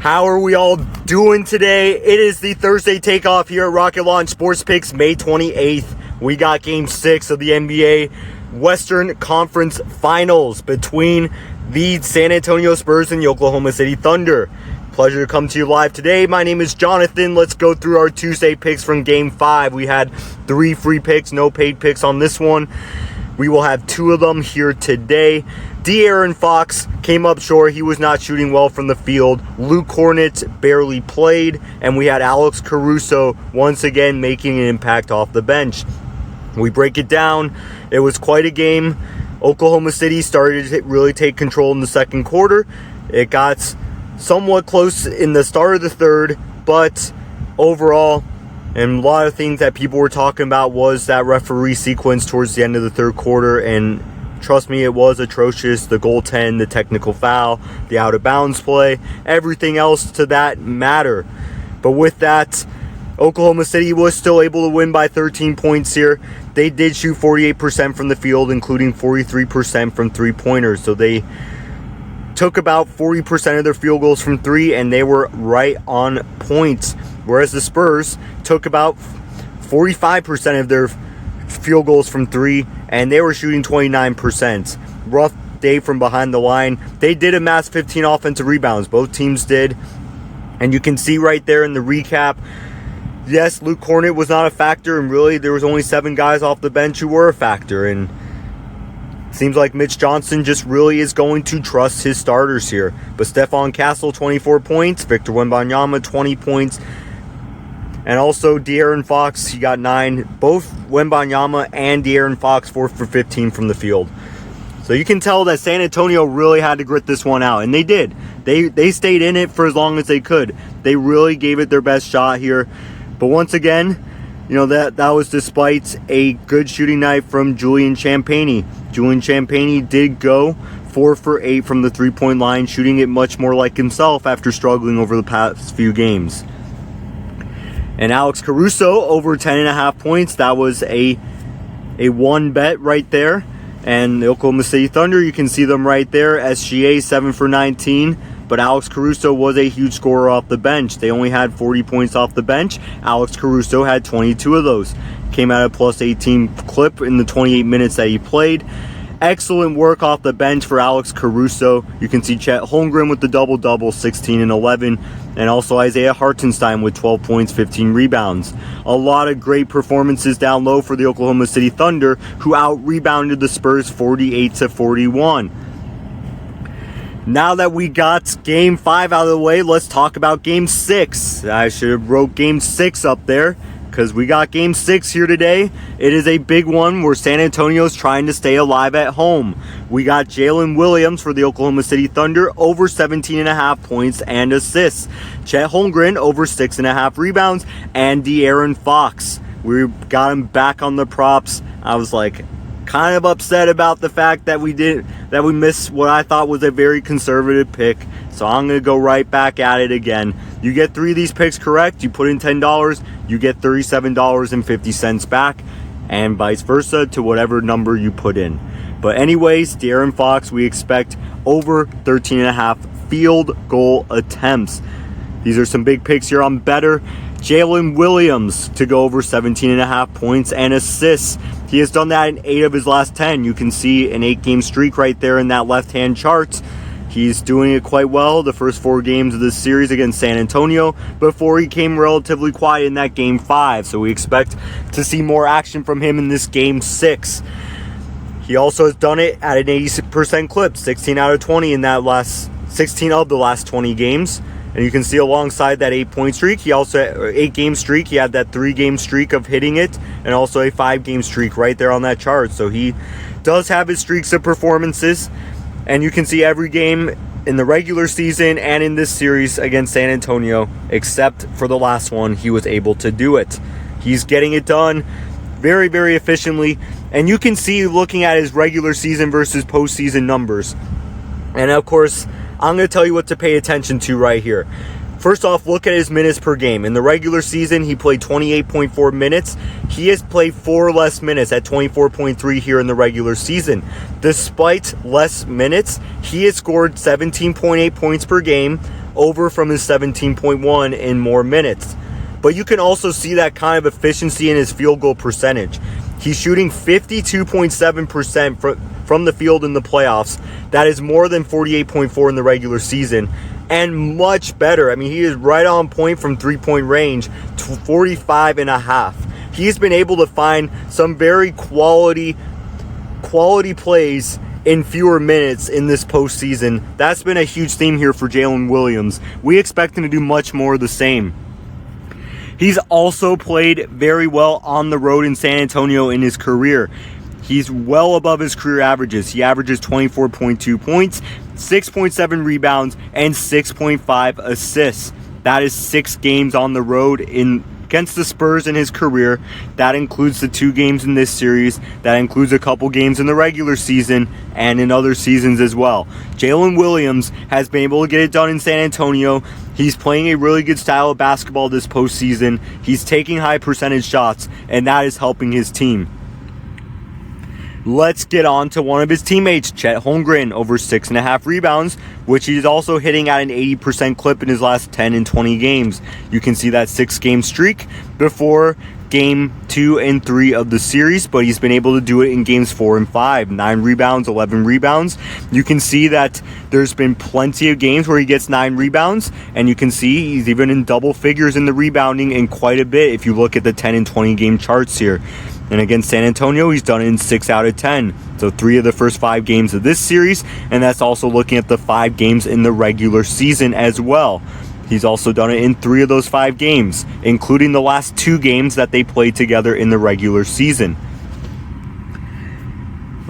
How are we all doing today? It is the Thursday takeoff here at Rocket Launch Sports Picks, May 28th. We got Game 6 of the NBA Western Conference Finals between the San Antonio Spurs and the Oklahoma City Thunder. Pleasure to come to you live today. My name is Jonathan. Let's go through our Tuesday picks from Game 5. We had 3 free picks, no paid picks on this one. We will have 2 of them here today. De'Aaron Fox came up short. He was not shooting well from the field. Luke Kornet barely played. And we had Alex Caruso once again making an impact off the bench. We break it down. It was quite a game. Oklahoma City started to really take control in the second quarter. It got somewhat close in the start of the third. But overall, and a lot of things that people were talking about was that referee sequence towards the end of the third quarter. And trust me, it was atrocious. The goaltend, the technical foul, the out-of-bounds play, everything else to that matter. But with that, Oklahoma City was still able to win by 13 points here. They did shoot 48% from the field, including 43% from three-pointers. So they took about 40% of their field goals from 3, and they were right on point. Whereas the Spurs took about 45% of their field goals from 3, and they were shooting 29%. Rough day from behind the line. They did amass 15 offensive rebounds. Both teams did. And you can see right there in the recap, yes, Luke Kornet was not a factor, and really there was only 7 guys off the bench who were a factor. And it seems like Mitch Johnson just really is going to trust his starters here. But Stephon Castle, 24 points. Victor Wembanyama, 20 points. And also De'Aaron Fox, he got 9. Both Wembanyama and De'Aaron Fox 4 for 15 from the field. So you can tell that San Antonio really had to grit this one out. And they did. They stayed in it for as long as they could. They really gave it their best shot here. But once again, you know, that was despite a good shooting night from Julian Champagnie. Julian Champagnie did go 4 for 8 from the three-point line, shooting it much more like himself after struggling over the past few games. And Alex Caruso over 10.5 points. That was a one bet right there. And the Oklahoma City Thunder, you can see them right there. SGA 7 for 19. But Alex Caruso was a huge scorer off the bench. They only had 40 points off the bench. Alex Caruso had 22 of those. Came out a plus 18 clip in the 28 minutes that he played. Excellent work off the bench for Alex Caruso. You can see Chet Holmgren with the double-double, 16 and 11. And also Isaiah Hartenstein with 12 points, 15 rebounds. A lot of great performances down low for the Oklahoma City Thunder, who out-rebounded the Spurs 48-41. Now that we got Game 5 out of the way, let's talk about Game 6. I should have wrote Game 6 up there, because we got Game 6 here today. It is a big one where San Antonio's trying to stay alive at home. We got Jalen Williams for the Oklahoma City Thunder over 17.5 points and assists. Chet Holmgren over 6.5 rebounds, and De'Aaron Fox. We got him back on the props. I was like kind of upset about the fact that we missed what I thought was a very conservative pick. So I'm going to go right back at it again. You get 3 of these picks correct, you put in $10, you get $37.50 back, and vice versa to whatever number you put in. But anyways, De'Aaron Fox, we expect over 13.5 field goal attempts. These are some big picks here on Betr. Jalen Williams to go over 17.5 points and assists. He has done that in 8 of his last 10. You can see an 8-game streak right there in that left-hand chart. He's doing it quite well the first 4 games of this series against San Antonio before he came relatively quiet in that Game 5. So we expect to see more action from him in this Game 6. He also has done it at an 80% clip, 16 out of 20 in that 16 of the last 20 games. And you can see alongside that 8-point streak, he also 8-game streak, he had that 3-game streak of hitting it, and also a 5-game streak right there on that chart. So he does have his streaks of performances, and you can see every game in the regular season and in this series against San Antonio, except for the last one, he was able to do it. He's getting it done very, very efficiently, and you can see looking at his regular season versus postseason numbers. And of course, I'm going to tell you what to pay attention to right here. First off, look at his minutes per game. In the regular season, he played 28.4 minutes. He has played 4 less minutes at 24.3 here in the regular season. Despite less minutes, he has scored 17.8 points per game, over from his 17.1 in more minutes. But you can also see that kind of efficiency in his field goal percentage. He's shooting 52.7% from the field in the playoffs. That is more than 48.4 in the regular season, and much better. I mean, he is right on point from three-point range to 45.5. He's been able to find some very quality plays in fewer minutes in this postseason. That's been a huge theme here for Jalen Williams. We expect him to do much more of the same. He's also played very well on the road in San Antonio in his career. He's well above his career averages. He averages 24.2 points, 6.7 rebounds, and 6.5 assists. That is 6 games on the road against the Spurs in his career. That includes the 2 games in this series. That includes a couple games in the regular season and in other seasons as well. Jalen Williams has been able to get it done in San Antonio. He's playing a really good style of basketball this postseason. He's taking high percentage shots, and that is helping his team. Let's get on to one of his teammates, Chet Holmgren, over 6.5 rebounds, which he's also hitting at an 80% clip in his last 10 and 20 games. You can see that 6-game streak before game 2 and 3 of the series, but he's been able to do it in games 4 and 5. 9 rebounds, 11 rebounds. You can see that there's been plenty of games where he gets 9 rebounds, and you can see he's even in double figures in the rebounding in quite a bit if you look at the 10 and 20 game charts here. And against San Antonio, he's done it in 6 out of 10. So 3 of the first 5 games of this series, and that's also looking at the 5 games in the regular season as well. He's also done it in 3 of those 5 games, including the last 2 games that they played together in the regular season.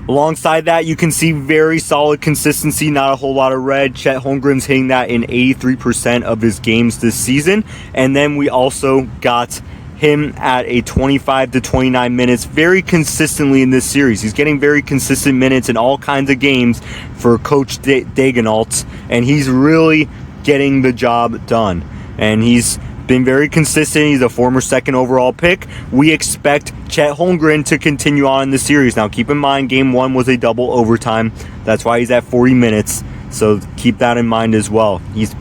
Alongside that, you can see very solid consistency, not a whole lot of red. Chet Holmgren's hitting that in 83% of his games this season. And then we also got him at a 25 to 29 minutes very consistently in this series. He's getting very consistent minutes in all kinds of games for Coach Dagenalt, and he's really getting the job done. And he's been very consistent. He's a former 2nd overall pick. We expect Chet Holmgren to continue on in the series. Now, keep in mind, Game 1 was a double overtime. That's why he's at 40 minutes, so keep that in mind as well. He's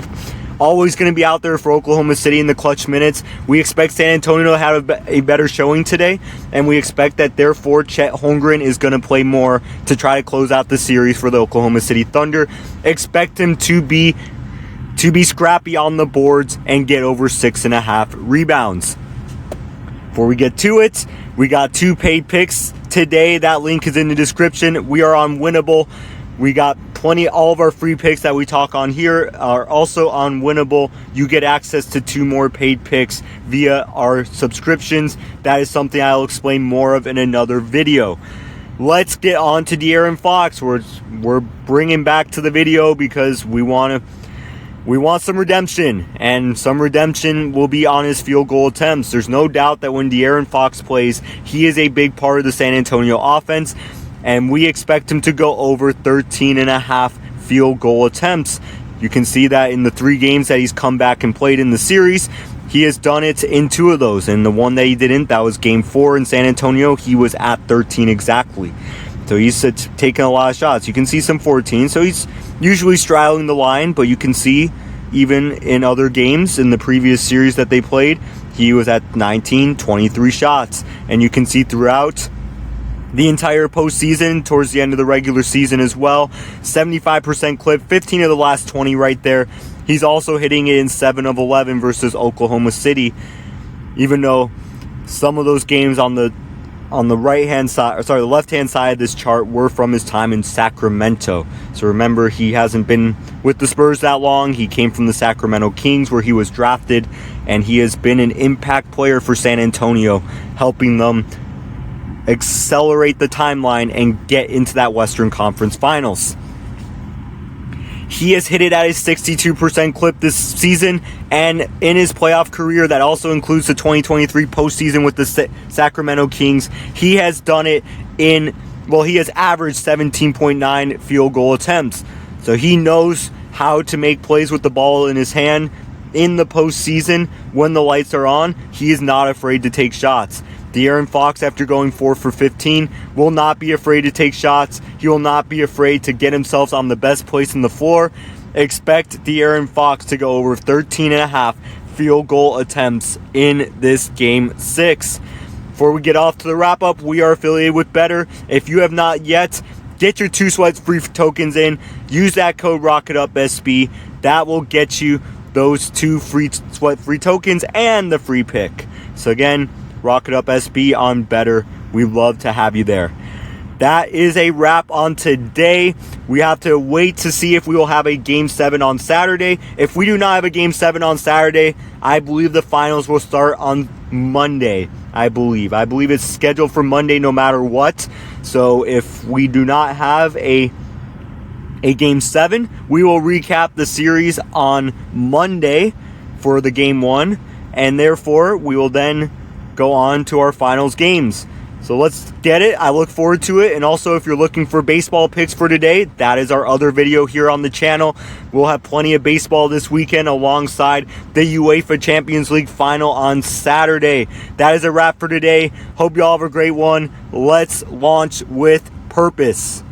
always going to be out there for Oklahoma City in the clutch minutes. We expect San Antonio to have a better showing today, and we expect that, therefore, Chet Holmgren is going to play more to try to close out the series for the Oklahoma City Thunder. Expect him to be scrappy on the boards and get over 6.5 rebounds. Before we get to it, we got 2 paid picks today. That link is in the description. We are on Winnable. We got plenty. All of our free picks that we talk on here are also on Winnable. You get access to 2 more paid picks via our subscriptions. That is something I'll explain more of in another video. Let's get on to De'Aaron Fox. We're bringing back to the video because we want some redemption, and some redemption will be on his field goal attempts. There's no doubt that when De'Aaron Fox plays, he is a big part of the San Antonio offense, and we expect him to go over 13.5 field goal attempts. You can see that in the 3 games that he's come back and played in the series. He has done it in 2 of those, and the one that he didn't, that was Game 4 in San Antonio. He was at 13 exactly. So he's taking a lot of shots. You can see some 14, so he's usually straddling the line, but you can see even in other games in the previous series that they played, he was at 19, 23 shots. And you can see throughout the entire postseason, towards the end of the regular season as well, 75% clip, 15 of the last 20 right there. He's also hitting it in 7 of 11 versus Oklahoma City, even though some of those games on the right-hand side, the left-hand side of this chart were from his time in Sacramento. So remember, he hasn't been with the Spurs that long. He came from the Sacramento Kings, where he was drafted, and he has been an impact player for San Antonio, helping them accelerate the timeline and get into that Western Conference Finals. He has hit it at a 62% clip this season, and in his playoff career, that also includes the 2023 postseason with the Sacramento Kings, he has done it he has averaged 17.9 field goal attempts. So he knows how to make plays with the ball in his hand in the postseason. When the lights are on, he is not afraid to take shots. De'Aaron Fox, after going 4 for 15, will not be afraid to take shots. He will not be afraid to get himself on the best place in the floor. expect De'Aaron Fox to go over 13.5 field goal attempts in this Game 6. Before we get off to the wrap-up, we are affiliated with Betr. If you have not yet, get your 2 sweats free tokens in. Use that code ROCKETUPSB. That will get you those 2 free sweat free tokens and the free pick. So again, ROCKETUPSB on Betr. We'd love to have you there. That is a wrap on today. We have to wait to see if we will have a Game 7 on Saturday. If we do not have a Game 7 on Saturday, I believe the finals will start on Monday. I believe it's scheduled for Monday no matter what. So if we do not have a Game 7, we will recap the series on Monday for the Game 1. And therefore, we will then go on to our finals games. So let's get it. I look forward to it. And also, if you're looking for baseball picks for today, that is our other video here on the channel. We'll have plenty of baseball this weekend alongside the UEFA Champions League final on Saturday. That is a wrap for today. Hope you all have a great one. Let's launch with purpose.